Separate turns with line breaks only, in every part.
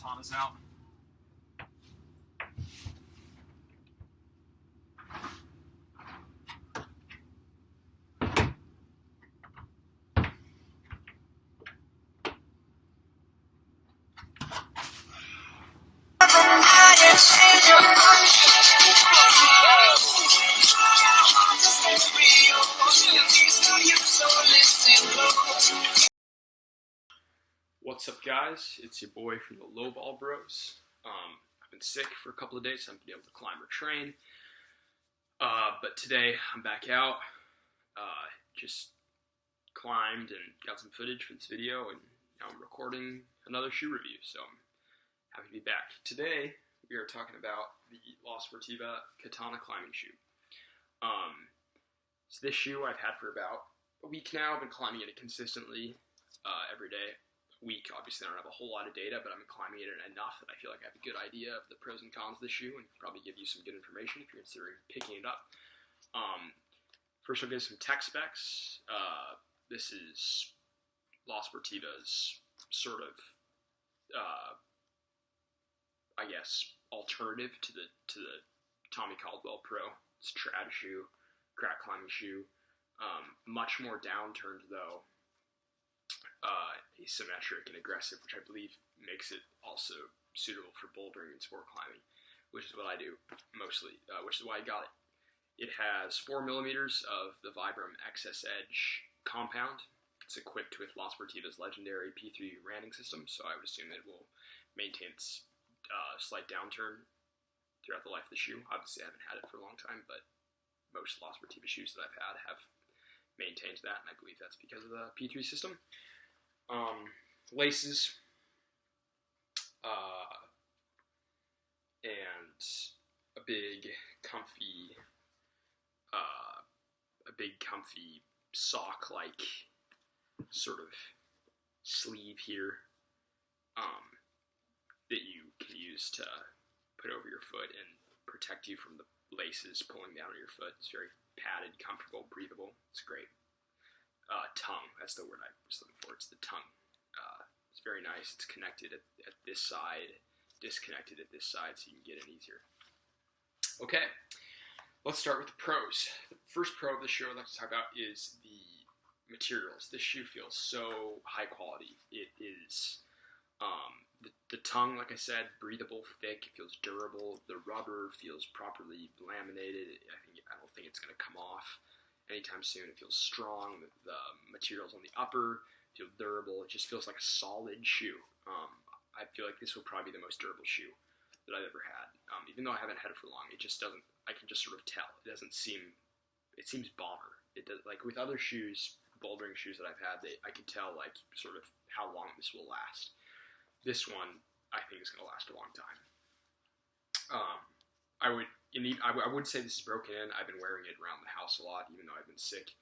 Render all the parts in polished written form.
Katana's out. What's up, guys? It's your boy from the Lowball Bros. I've been sick for a couple of days, so I haven't been able to climb or train. But today I'm back out. Just climbed and got some footage for this video, and now I'm recording another shoe review, so I'm happy to be back. Today we are talking about the Sportiva Katana climbing shoe. So this shoe I've had for about a week now. I've been climbing it consistently every day. Week. Obviously, I don't have a whole lot of data, but I'm climbing it enough that I feel like I have a good idea of the pros and cons of the shoe, and probably give you some good information if you're considering picking it up. First, I'll give some tech specs. This is Sportiva's sort of, I guess, alternative to the Tommy Caldwell Pro. It's a trad shoe, crack climbing shoe. Much more downturned though. Asymmetric and aggressive, which I believe makes it also suitable for bouldering and sport climbing, which is what I do mostly, which is why I got it. It has 4 millimeters of the Vibram XS Edge compound. It's equipped with Sportiva's legendary P3 ramming system, so I would assume that it will maintain its slight downturn throughout the life of the shoe. Obviously, I haven't had it for a long time, but most Sportiva shoes that I've had have maintained that, and I believe that's because of the P3 system. Laces, and a big comfy sock-like sort of sleeve here, that you can use to put over your foot and protect you from the laces pulling down on your foot. It's very padded, comfortable, breathable. It's great. Tongue, that's the word I was looking for. It's the tongue. It's very nice. It's connected at this side, disconnected at this side, so you can get in easier. Okay, let's start with the pros. The first pro of the shoe I'd like to talk about is the materials. This shoe feels so high quality. It is, the tongue, like I said, breathable, thick. It feels durable. The rubber feels properly laminated. I don't think it's going to come off anytime soon. It feels strong. The materials on the upper feel durable. It just feels like a solid shoe. I feel like this will probably be the most durable shoe that I've ever had. Even though I haven't had it for long, it just doesn't, I can just sort of tell. It doesn't seem, it seems bomber. It does, like with other shoes, bouldering shoes that I've had, I can tell like sort of how long this will last. This one, I think is going to last a long time. I would say this is broken in. I've been wearing it around the house a lot, even though I've been sick.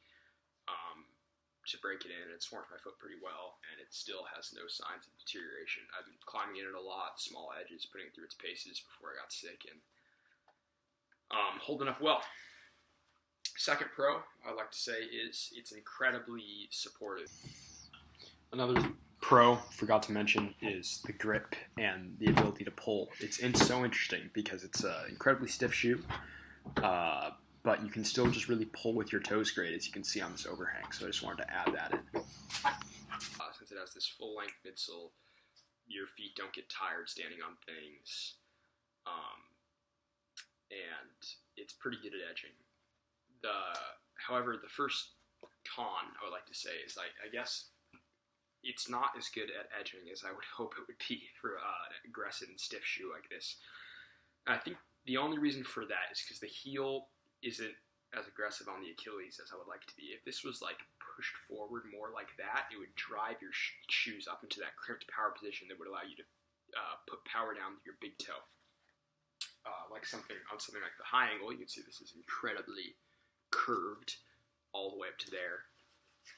To break it in, it's formed my foot pretty well, and it still has no signs of deterioration. I've been climbing in it a lot, small edges, putting it through its paces before I got sick, and holding up well. Second pro I'd like to say is it's incredibly supportive. Another pro, forgot to mention, is the grip and the ability to pull. It's so interesting because it's an incredibly stiff shoe, but you can still just really pull with your toes great, as you can see on this overhang. So I just wanted to add that in. Since it has this full-length midsole, your feet don't get tired standing on things, and it's pretty good at edging. However, the first con I would like to say is I guess it's not as good at edging as I would hope it would be for an aggressive and stiff shoe like this. And I think the only reason for that is because the heel isn't as aggressive on the Achilles as I would like it to be. If this was like pushed forward more like that, it would drive your shoes up into that crimped power position that would allow you to put power down with your big toe. Like something like the high angle, you can see this is incredibly curved all the way up to there.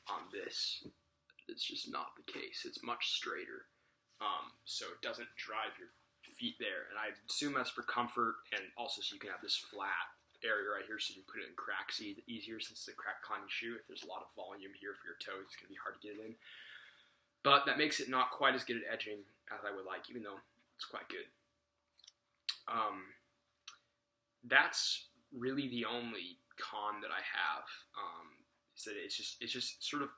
On this, it's just not the case. It's much straighter, so it doesn't drive your feet there. And I assume that's for comfort, and also so you can have this flat area right here, so you can put it in cracks easier, since it's a crack climbing shoe. If there's a lot of volume here for your toes, it's going to be hard to get it in. But that makes it not quite as good at edging as I would like, even though It's quite good. That's really the only con that I have. Is that it's just sort of,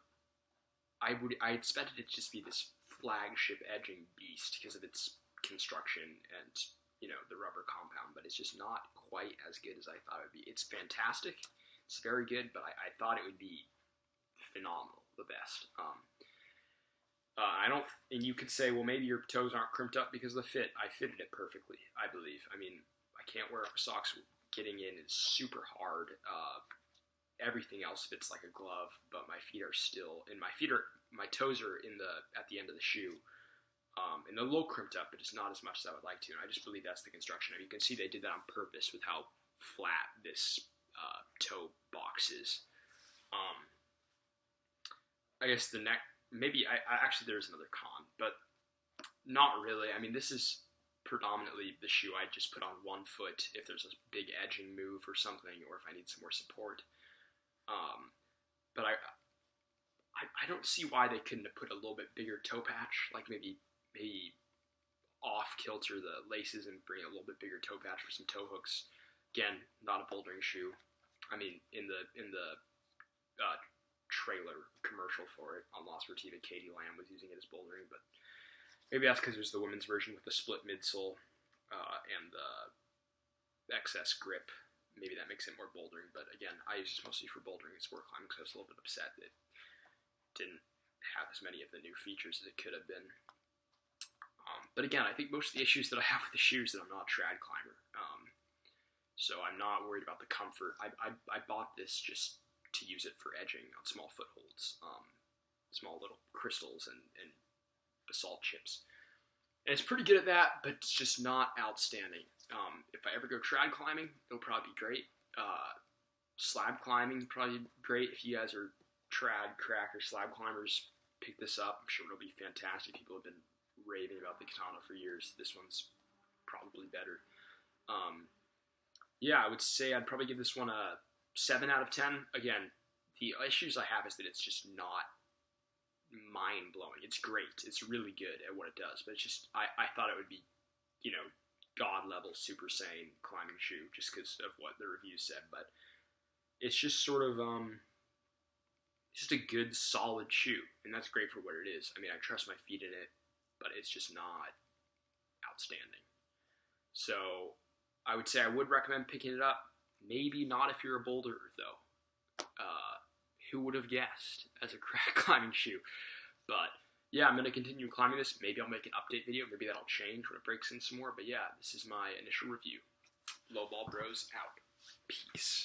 I expected it to just be this flagship edging beast because of its construction and, you know, the rubber compound, but it's just not quite as good as I thought it would be. It's fantastic. It's very good, but I thought it would be phenomenal, the best. I don't, and you could say, well, maybe your toes aren't crimped up because of the fit. I fitted it perfectly, I believe. I mean, I can't wear socks. Getting in is super hard. Everything else fits like a glove, but my feet are still, and my toes are at the end of the shoe, and they're a little crimped up, but it's not as much as I would like to. And I just believe that's the construction. I mean, you can see they did that on purpose with how flat this toe box is. I guess the neck. Maybe I actually there's another con, but not really. I mean, this is predominantly the shoe I just put on one foot if there's a big edging move or something, or if I need some more support. But I don't see why they couldn't have put a little bit bigger toe patch, like maybe off kilter the laces and bring a little bit bigger toe patch for some toe hooks. Again, not a bouldering shoe. I mean, in the trailer commercial for it on La Sportiva, Katie Lamb was using it as bouldering, but maybe that's because it was the women's version with the split midsole and the excess grip. Maybe that makes it more bouldering, but again, I use this mostly for bouldering and sport climbing, because I was a little bit upset that it didn't have as many of the new features as it could have been. But again, I think most of the issues that I have with the shoes that I'm not a trad climber, so I'm not worried about the comfort. I bought this just to use it for edging on small footholds, small little crystals and basalt chips. And it's pretty good at that, but it's just not outstanding. If I ever go trad climbing, it'll probably be great. Slab climbing, probably great. If you guys are trad, crack, or slab climbers, pick this up. I'm sure it'll be fantastic. People have been raving about the Katana for years. This one's probably better. Yeah, I would say I'd probably give this one a 7 out of 10. Again, the issues I have is that it's just not mind-blowing. It's great. It's really good at what it does, but it's just, I thought it would be, you know, God-level Super Saiyan climbing shoe just because of what the reviews said, but it's just sort of, just a good, solid shoe, and that's great for what it is. I mean, I trust my feet in it, but it's just not outstanding. So, I would say I would recommend picking it up. Maybe not if you're a boulderer, though. Who would have guessed as a crack climbing shoe? But yeah, I'm going to continue climbing this. Maybe I'll make an update video. Maybe that'll change when it breaks in some more. But yeah, this is my initial review. Lowball Bros out. Peace.